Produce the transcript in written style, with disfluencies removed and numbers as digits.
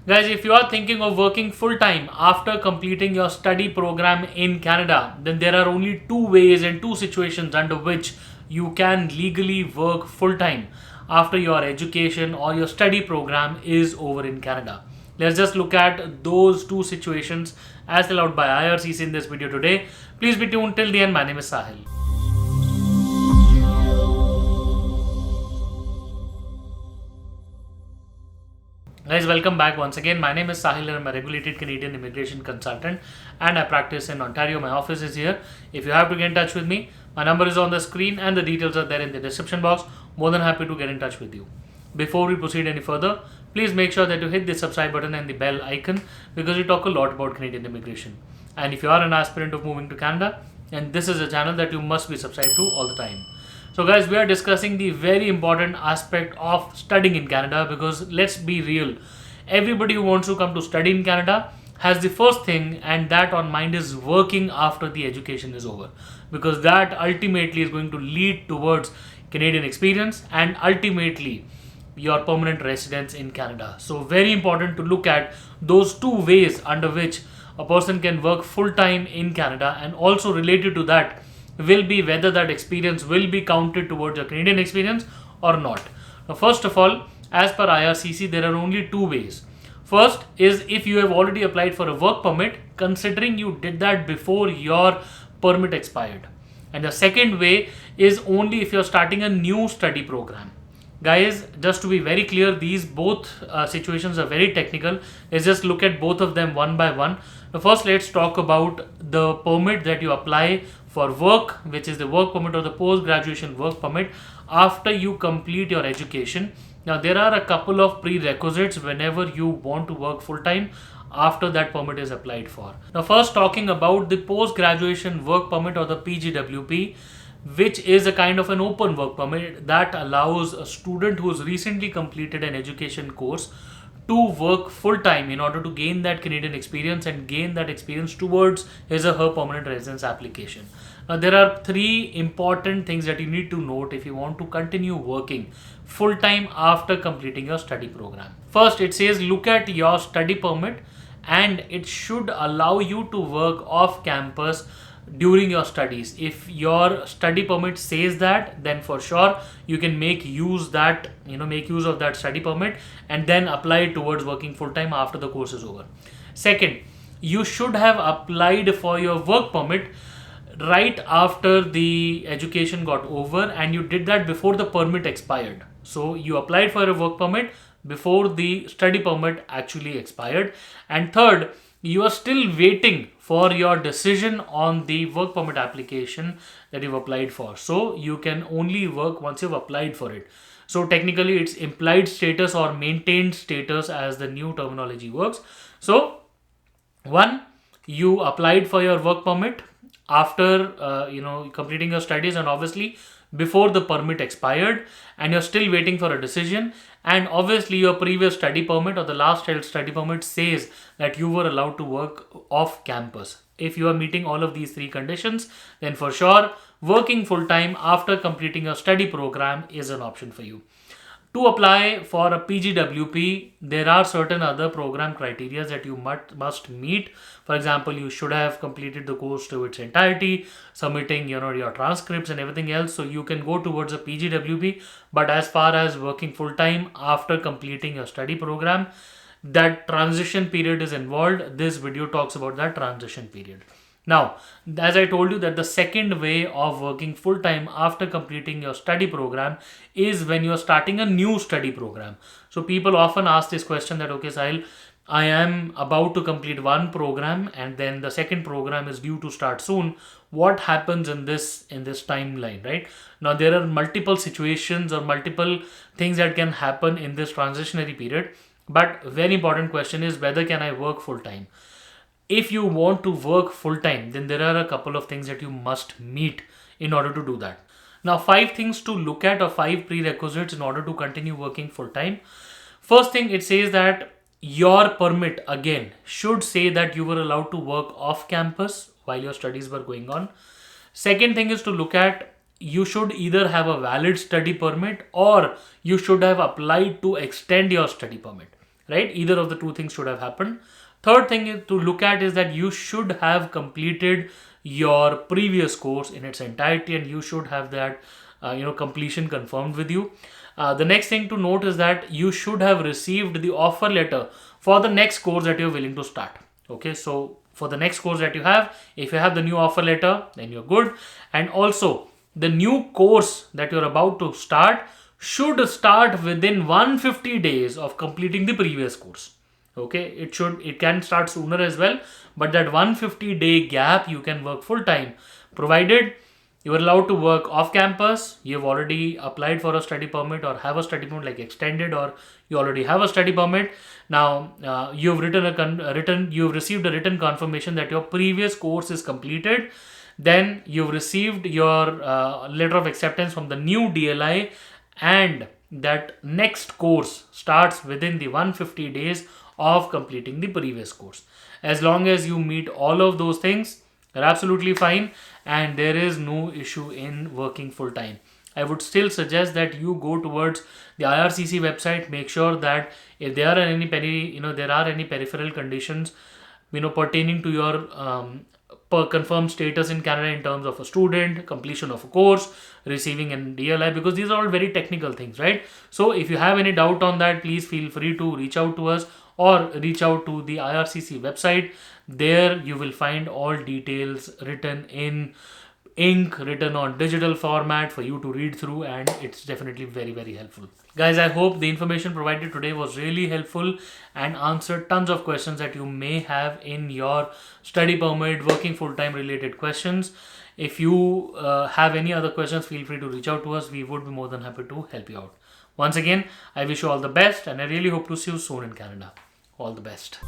Guys, if you are thinking of working full-time after completing your study program in Canada, then there are only two ways and two situations under which you can legally work full-time after your education or your study program is over in Canada. Let's just look at those two situations as allowed by IRCC in this video today. Please be tuned till the end. My name is Sahil. Guys, welcome back once again. My name is Sahil and I'm a regulated Canadian immigration consultant and I practice in Ontario. My office is here. If you have to get in touch with me, my number is on the screen and the details are there in the description box. More than happy to get in touch with you. Before we proceed any further, please make sure that you hit the subscribe button and the bell icon because we talk a lot about Canadian immigration. And if you are an aspirant of moving to Canada, then this is a channel that you must be subscribed to all the time. So guys, we are discussing the very important aspect of studying in Canada because let's be real, everybody who wants to come to study in Canada has the first thing and that on mind is working after the education is over, because that ultimately is going to lead towards Canadian experience and ultimately your permanent residence in Canada. So very important to look at those two ways under which a person can work full-time in Canada, and also related to that will be whether that experience will be counted towards your Canadian experience or not. Now, first of all, as per IRCC, there are only two ways. First is if you have already applied for a work permit, considering you did that before your permit expired. And the second way is only if you're starting a new study program. Guys, just to be very clear, these both situations are very technical. Let's just look at both of them one by one. Now, first, let's talk about the permit that you apply for work, which is the work permit or the post-graduation work permit after you complete your education. Now, there are a couple of prerequisites whenever you want to work full-time after that permit is applied for. Now, first talking about the post-graduation work permit or the PGWP, which is a kind of an open work permit that allows a student who has recently completed an education course to work full-time in order to gain that Canadian experience and gain that experience towards his or her permanent residence application. Now, there are three important things that you need to note if you want to continue working full-time after completing your study program. First, it says look at your study permit and it should allow you to work off campus during your studies. If your study permit says that, then for sure you can make use of that study permit and then apply it towards working full time after the course is over. Second, you should have applied for your work permit right after the education got over and you did that before the permit expired. So you applied for a work permit before the study permit actually expired. And third, you are still waiting for your decision on the work permit application that you've applied for. So you can only work once you've applied for it. So technically it's implied status or maintained status as the new terminology works. So one, you applied for your work permit after completing your studies and obviously before the permit expired, and you're still waiting for a decision, and obviously your previous study permit or the last held study permit says that you were allowed to work off campus. If you are meeting all of these three conditions, then for sure working full time after completing your study program is an option for you. To apply for a PGWP, there are certain other program criteria that you must meet. For example, you should have completed the course to its entirety, submitting your transcripts and everything else. So you can go towards a PGWP. But as far as working full time after completing your study program, that transition period is involved. This video talks about that transition period. Now, as I told you that the second way of working full-time after completing your study program is when you're starting a new study program. So people often ask this question that, okay, Sahil, I am about to complete one program and then the second program is due to start soon. What happens in this timeline, right? Now, there are multiple situations or multiple things that can happen in this transitionary period. But very important question is whether can I work full-time? If you want to work full-time, then there are a couple of things that you must meet in order to do that. Now, 5 things to look at or 5 prerequisites in order to continue working full-time. First thing, it says that your permit again should say that you were allowed to work off campus while your studies were going on. Second thing is to look at you should either have a valid study permit or you should have applied to extend your study permit. right? Either of the two things should have happened. Third thing to look at is that you should have completed your previous course in its entirety, and you should have that completion confirmed with you. The next thing to note is that you should have received the offer letter for the next course that you're willing to start. Okay, so for the next course that you have, if you have the new offer letter, then you're good. And also, the new course that you're about to start should start within 150 days of completing the previous course. Okay, it can start sooner as well, but that 150-day gap you can work full time, provided you are allowed to work off campus, you've already applied for a study permit or have a study permit like extended, or you already have a study permit. Now you've you've received a written confirmation that your previous course is completed. Then you've received your letter of acceptance from the new DLI, and that next course starts within the 150 days of completing the previous course. As long as you meet all of those things, you're absolutely fine, and there is no issue in working full time. I would still suggest that you go towards the IRCC website. Make sure that if there are any peripheral conditions, pertaining to your confirmed status in Canada in terms of a student, completion of a course, receiving an DLI, because these are all very technical things, right? So if you have any doubt on that, please feel free to reach out to us or reach out to the IRCC website. There you will find all details written in ink, written on digital format for you to read through, and it's definitely very, very helpful. Guys, I hope the information provided today was really helpful and answered tons of questions that you may have in your study permit, working full-time related questions. If you have any other questions, feel free to reach out to us. We would be more than happy to help you out. Once again, I wish you all the best, and I really hope to see you soon in Canada. All the best.